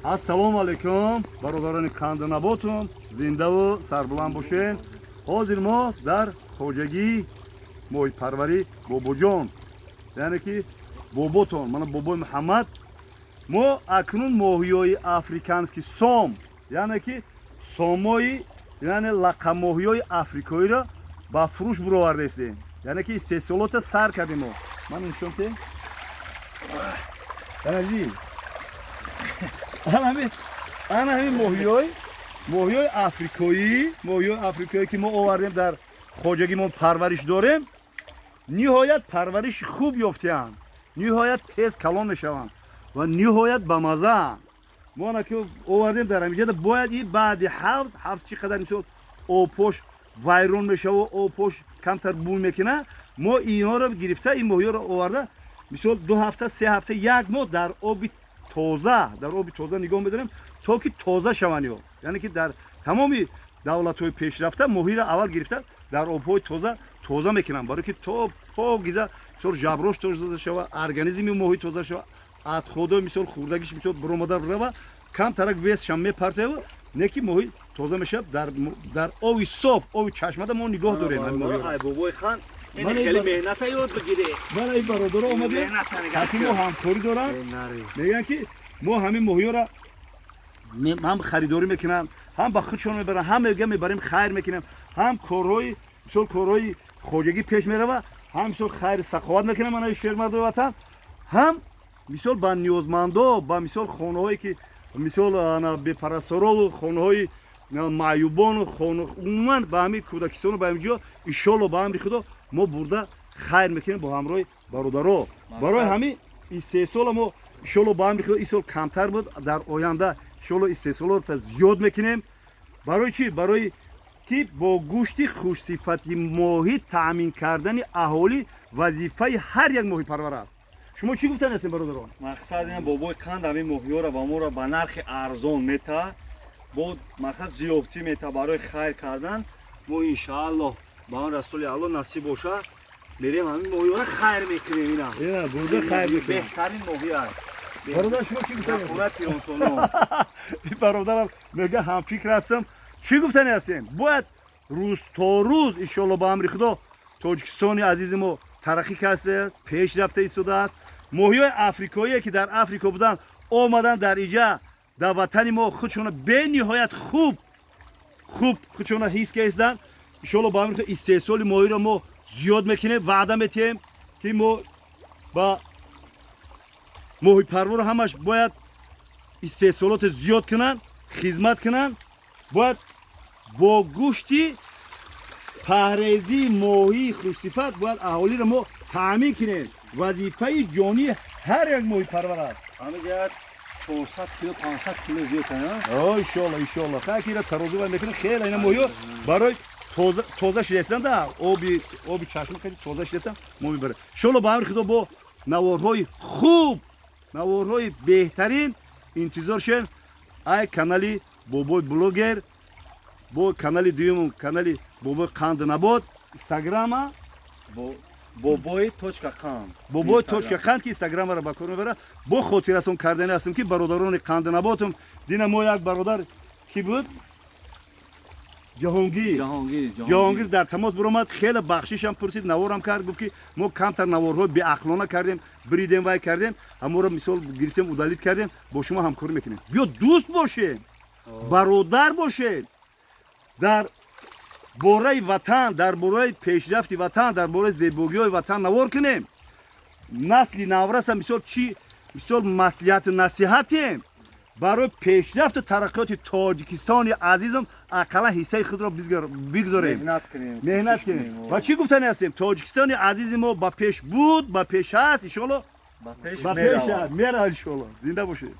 Assalomu alaykum barodaroni Qandinabotum, zinda va sarbuland boshin. Hozir mo dar xo'jagi mo'yparvari Bobojon, ya'ni ki Boboton, mana Boboy Muhammad. Mo aknun mohiyoyi afrikanski som, ya'ni ki somoyi, ya'ni laqam mohiyoyi afrikoyi ra ba furush burovardesi. Ya'ni ki istesolota sar kardimo. Mana nishonte. Ana همین ماهیای آفریقایی که ما آوردیم در خواجگی ما پرورش داریم، نهایت پرورش خوب یافتن، نهایت تیز کلان میشوند و نهایت بمزه. ما که آوردیم در اینجا باید این بعد حفظ چقدر میشد آبپوش ویرون میشه و آبپوش کمتر بو میکنه. ما اینا رو گرفته، این ماهی رو آورده مثلا 2 هفته 3 هفته یک ماه در آب تازه نگاه می‌داریم تا که تازه شوند. یعنی که در تمامی دولت‌های پیشرفته ماهی را اول گرفته در آب‌های تازه میکنن، برای که تا پاکیزه سر جبروش تازه شود، ارگانیسم ماهی تازه شود، ادخودا مثل خوردگیش مثل برومادر رو کم ترک ویس شمه پرته و نکی ماهی تازه میشه در آب صاف، آب چشمه ما نگاه داریم. ای بابای خان این خیلی مهنت یاد بگیره. من این برادر اومده حتی ما همکاری دارن، میگن که ما همین ماهی را هم خریداری میکنن، هم با خودشون میبرن، هم میبریم خیر میکنیم، هم کارهای خواجگی پیش میره و هم مثل خیر سخاوت میکنیم من شهر مردم وطن، هم مثل با نیازمندا، با مثل خانه‌هایی که مثل انا بپرستارا و خانه‌های معیوبان و خانه عموما با همین کودکستان و با اینجا ان شاء الله با هم خدا ما برده خیر میکنیم با همراه برادرها. برای همین این 3 سال ما ان شاء الله با هم خدا این سال کمتر بود، در آینده ان شاء الله این 3 سال رو زیاد میکنیم. برای چی؟ برای که با گوشت خوش صفتی ماهی تامین کردن اهالی وظیفه هر یک ماهی پرور است. شما چی گفتن هستین برادران؟ مقصد اینه بابای قند همین ماهی‌ها را با ما را به نرخ ارزان میته، با مقصد زیافتی میته برای خیر کردن. ما ان شاء الله با آن رسول الله نصیب باشه میریم همین ماهی‌ها را خیر میکنیم. اینا برده خیر میکنیم، بهترین ماهی است. برادر شما چی گفتن؟ خونه پیرانسالا این برادرم میگه هم فکر هستم. چی گفتن هستین؟ باید روز تا روز ان شاء الله با امر خدا تاجیکستان عزیز ما ترقی کرده، پیشرفته ایستاده است. ماهی‌های آفریقایی که در آفریقا بودن آمدن در اینجا در وطن ما خودشون به نهایت خوب خودشون حس کردن. ان شاء الله با امر خدا استحصال ماهی رو ما زیاد میکنیم، وعده میتیم که ما با ماهی پرور همش باید استحصالات زیاد کنن، خدمت کنن، باید با گوشتی پهریزی ماهی خوش صفت باید اهالی رو ما تامین کنیم. وظیفه جانی هر یک ماهی پرور است. همینجا 400 کیلو 500 کیلو زیاد کنه. ان شاء الله خیلی را ترازو و میکنه. خیلی اینا ماهی برای تازه شدن در آبی چشم خیلی تازه شدن ما میبره. ان شاء الله با امر خدا با نوارهای خوب، نوارهای بهترین انتظار شن. ای کانالی بابای بلوگر، با کانالی دوم کانالی بابای قندنبات اینستاگرام بابای توچکا قند که اینستاگرام را با کار میبره. با خاطر رسون کردن هستم که برادران قندنباتم دینا ما یک برادر کی بود جهانگیر در تماس برآمد، خیلی بخشش هم پرسید، نوارم کرد، گفت که ما کمتر نوارها بی عقلانه کردیم، بریدیم وای کردیم، همو رو مثال گرفتیم ودالیت کردیم، با شما همکاری میکنیم. بیا دوست باشین، برادر باشین، در باره وطن، در باره پیشرفت وطن، در باره زیبایی وطن نوار کنیم. نسل نورس هم مثال مصلحت و نصیحتیم برای پیشرفت ترقیات تاجیکستان عزیزم. اقلا حصه خود را بگذاریم، مهنت کنیم. و چی گفتن هستیم؟ تاجیکستان عزیز ما با پیش بود، با پیش هست، ان شاء الله با پیش میره ان شاء الله. زنده باشید.